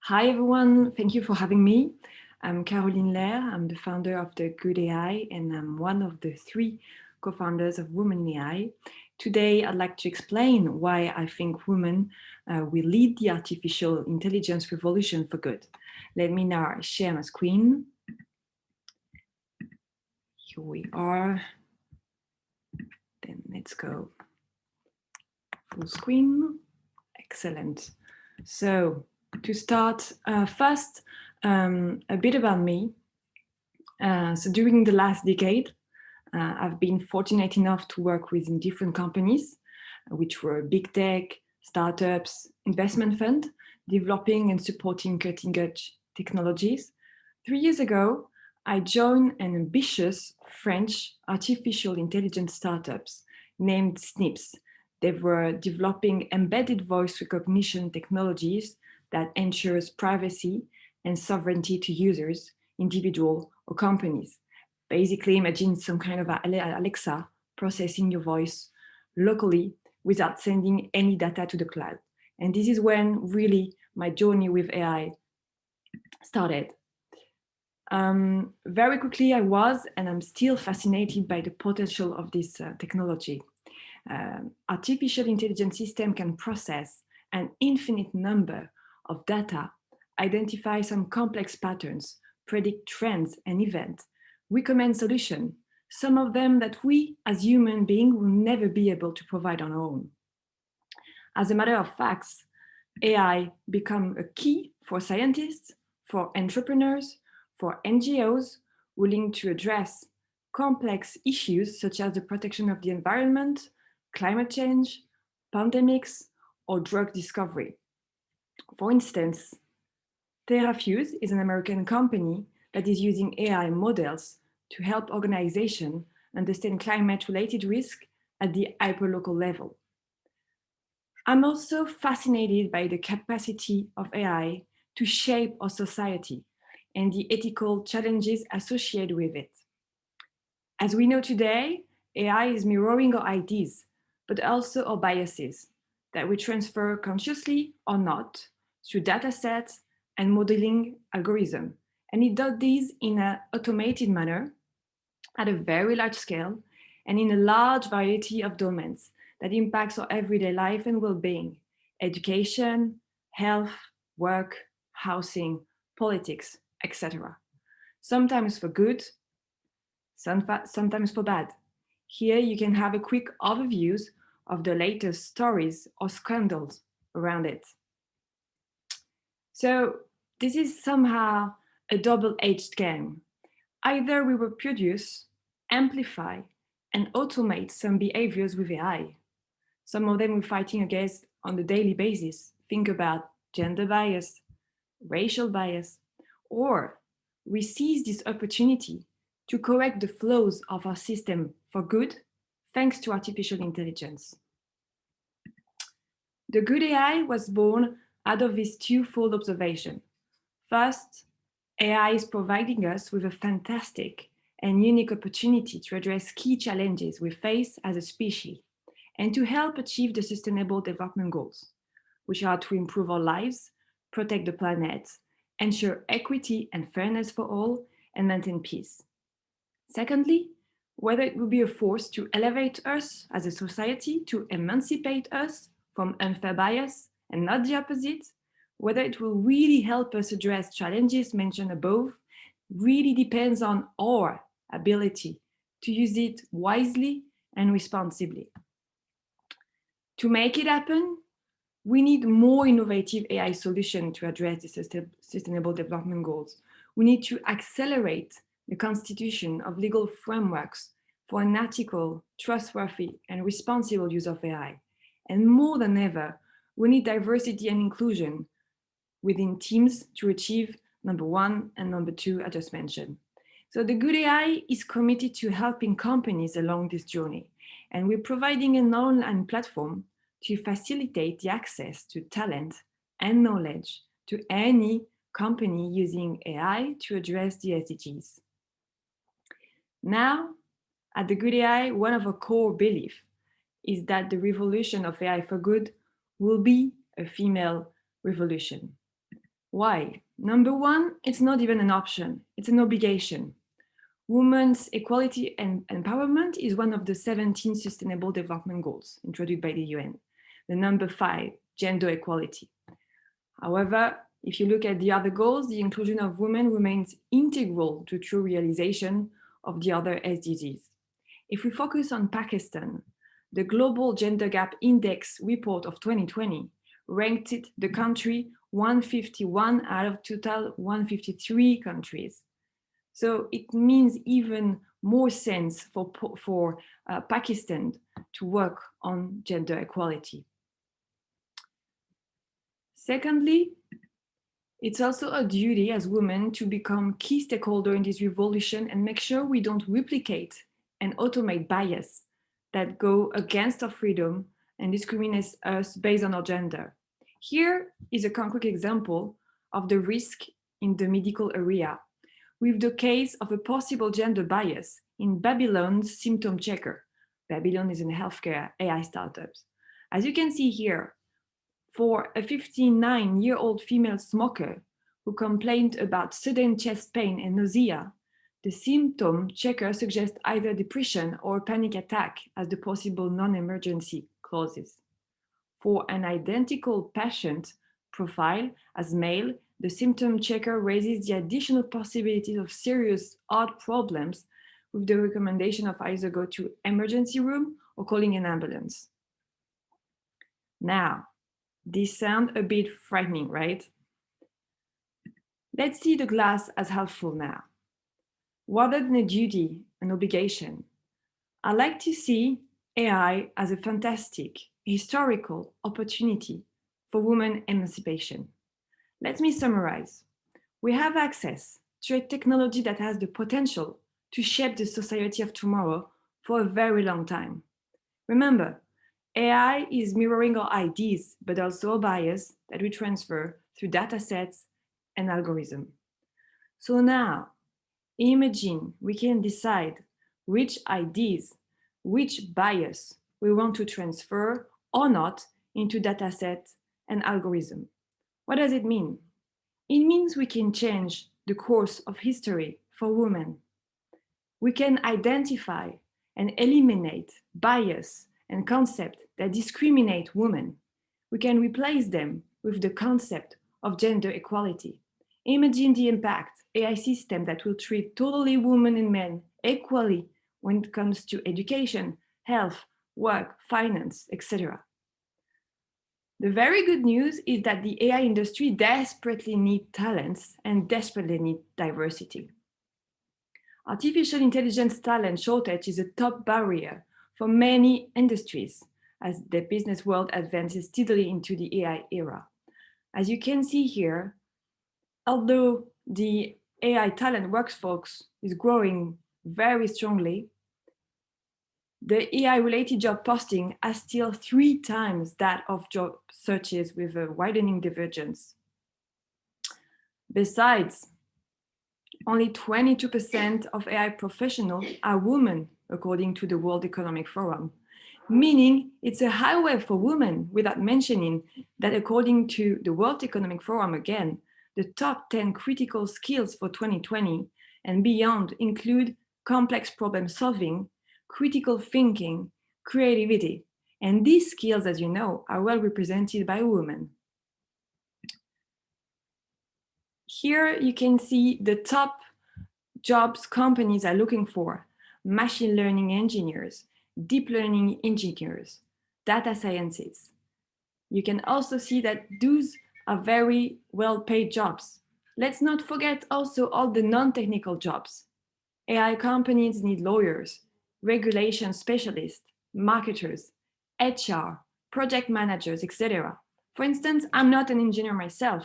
Hi everyone, thank you for having me. I'm Caroline Lair, I'm the founder of the Good AI and I'm one of the three co-founders of Women in AI. Today I'd like to explain why I think women will lead the artificial intelligence revolution for good. Let me now share my screen. Here we are. Then let's go full screen. Excellent. So to start, first, a bit about me. So during the last decade, I've been fortunate enough to work with different companies, which were big tech, startups, investment fund, developing and supporting cutting edge technologies. 3 years ago, I joined an ambitious French artificial intelligence startups named Snips. They were developing embedded voice recognition technologies that ensures privacy and sovereignty to users, individual or companies. Basically, imagine some kind of Alexa processing your voice locally without sending any data to the cloud. And this is when really my journey with AI started. Very quickly, I was and I'm still fascinated by the potential of this technology. Artificial intelligence system can process an infinite number of data, identify some complex patterns, predict trends and events, recommend solutions, some of them that we as human beings will never be able to provide on our own. As a matter of fact, AI become a key for scientists, for entrepreneurs, for NGOs willing to address complex issues such as the protection of the environment, climate change, pandemics, or drug discovery. For instance, TerraFuse is an American company that is using AI models to help organizations understand climate-related risk at the hyperlocal level. I'm also fascinated by the capacity of AI to shape our society and the ethical challenges associated with it. As we know today, AI is mirroring our ideas, but also our biases that we transfer consciously or not through data sets and modeling algorithm. And it does this in an automated manner at a very large scale and in a large variety of domains that impacts our everyday life and well-being, education, health, work, housing, politics, etc. Sometimes for good, sometimes for bad. Here you can have a quick overview of the latest stories or scandals around it. So this is somehow a double-edged game. Either we reproduce, amplify, and automate some behaviors with AI. Some of them we're fighting against on a daily basis. Think about gender bias, racial bias, or we seize this opportunity to correct the flaws of our system for good, thanks to artificial intelligence. The Good AI was born out of this twofold observation. First, AI is providing us with a fantastic and unique opportunity to address key challenges we face as a species and to help achieve the Sustainable Development Goals, which are to improve our lives, protect the planet, ensure equity and fairness for all, and maintain peace. Secondly, whether it will be a force to elevate us as a society, to emancipate us from unfair bias and not the opposite, whether it will really help us address challenges mentioned above, really depends on our ability to use it wisely and responsibly. To make it happen, we need more innovative AI solutions to address the Sustainable Development Goals. We need to accelerate the constitution of legal frameworks for an ethical, trustworthy, and responsible use of AI. And more than ever, we need diversity and inclusion within teams to achieve number one and number two I just mentioned. So the Good AI is committed to helping companies along this journey, and we're providing an online platform to facilitate the access to talent and knowledge to any company using AI to address the SDGs. Now, at the Good AI, one of our core beliefs is that the revolution of AI for good will be a female revolution. Why? Number one, it's not even an option, it's an obligation. Women's equality and empowerment is one of the 17 Sustainable Development Goals introduced by the UN. The number 5, gender equality. However, if you look at the other goals, the inclusion of women remains integral to true realization of the other SDGs. If we focus on Pakistan, the Global Gender Gap Index report of 2020 ranked it the country 151 out of total 153 countries. So it means even more sense for Pakistan to work on gender equality. Secondly, it's also a duty as women to become key stakeholder in this revolution and make sure we don't replicate and automate bias that go against our freedom and discriminate us based on our gender. Here is a concrete example of the risk in the medical area with the case of a possible gender bias in Babylon's symptom checker. Babylon is a healthcare AI startup. As you can see here, for a 59-year-old female smoker who complained about sudden chest pain and nausea, the symptom checker suggests either depression or panic attack as the possible non-emergency clauses. For an identical patient profile as male, the symptom checker raises the additional possibilities of serious heart problems with the recommendation of either go to emergency room or calling an ambulance. Now, this sounds a bit frightening, right? Let's see the glass as half full now. Rather than a duty, an obligation, I like to see AI as a fantastic, historical opportunity for women emancipation. Let me summarize. We have access to a technology that has the potential to shape the society of tomorrow for a very long time. Remember, AI is mirroring our ideas, but also our bias that we transfer through data sets and algorithms. So now, imagine we can decide which ideas, which bias we want to transfer or not into dataset and algorithm. What does it mean? It means we can change the course of history for women. We can identify and eliminate bias and concepts that discriminate women. We can replace them with the concept of gender equality. Imagine the impact AI system that will treat totally women and men equally when it comes to education, health, work, finance, etc. The very good news is that the AI industry desperately needs talents and desperately needs diversity. Artificial intelligence talent shortage is a top barrier for many industries as the business world advances steadily into the AI era. As you can see here, although the AI talent workforce is growing very strongly, the AI-related job posting are still 3 times that of job searches with a widening divergence. Besides, only 22% of AI professionals are women, according to the World Economic Forum, meaning it's a highway for women, without mentioning that according to the World Economic Forum again, the top 10 critical skills for 2020 and beyond include complex problem solving, critical thinking, creativity, and these skills, as you know, are well represented by women. Here you can see the top jobs companies are looking for: machine learning engineers, deep learning engineers, data scientists. You can also see that those are very well-paid jobs. Let's not forget also all the non-technical jobs. AI companies need lawyers, regulation specialists, marketers, HR, project managers, etc. For instance, I'm not an engineer myself.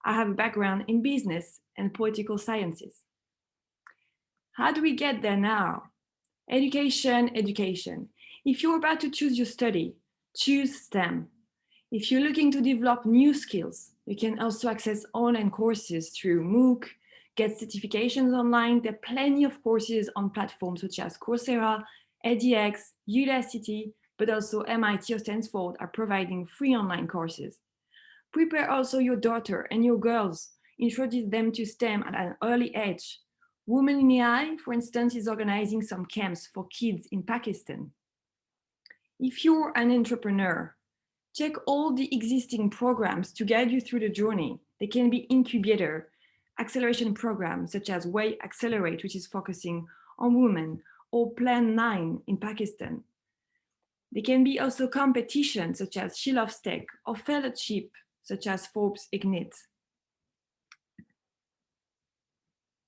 I have a background in business and political sciences. How do we get there now? Education, education. If you're about to choose your study, choose STEM. If you're looking to develop new skills, you can also access online courses through MOOC, get certifications online. There are plenty of courses on platforms such as Coursera, edX, Udacity, but also MIT or Stanford are providing free online courses. Prepare also your daughter and your girls. Introduce them to STEM at an early age. Women in AI, for instance, is organizing some camps for kids in Pakistan. If you're an entrepreneur, check all the existing programs to guide you through the journey. They can be incubator, acceleration programs such as Way Accelerate, which is focusing on women, or Plan 9 in Pakistan. They can be also competitions such as She Loves Tech or fellowship such as Forbes Ignite.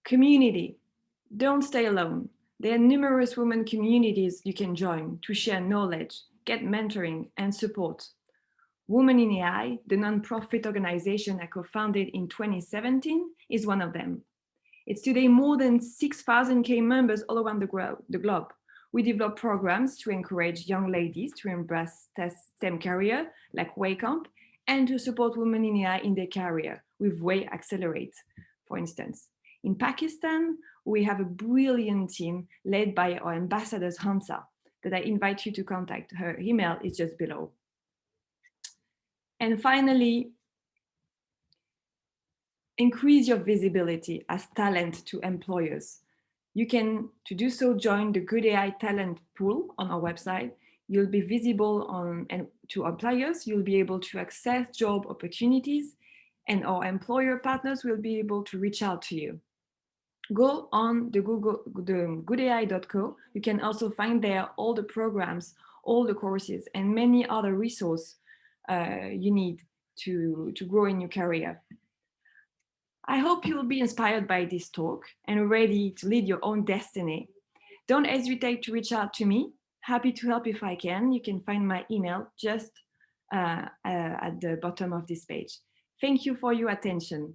Community. Don't stay alone. There are numerous women communities you can join to share knowledge, get mentoring, and support. Women in AI, the nonprofit organization I co-founded in 2017, is one of them. It's today more than 6,000 members all around the globe. We develop programs to encourage young ladies to embrace STEM career like Waycamp and to support women in AI in their career with Way Accelerate, for instance. In Pakistan, we have a brilliant team led by our ambassador Hansa that I invite you to contact. Her email is just below. And finally, increase your visibility as talent to employers. You can, to do so, join the Good AI talent pool on our website. You'll be visible and to employers. You'll be able to access job opportunities, and our employer partners will be able to reach out to you. Go on the goodai.co. You can also find there all the programs, all the courses, and many other resources you need to grow in your career. I hope you will be inspired by this talk and ready to lead your own destiny. Don't hesitate to reach out to me. Happy to help if I can. You can find my email just at the bottom of this page. Thank you for your attention.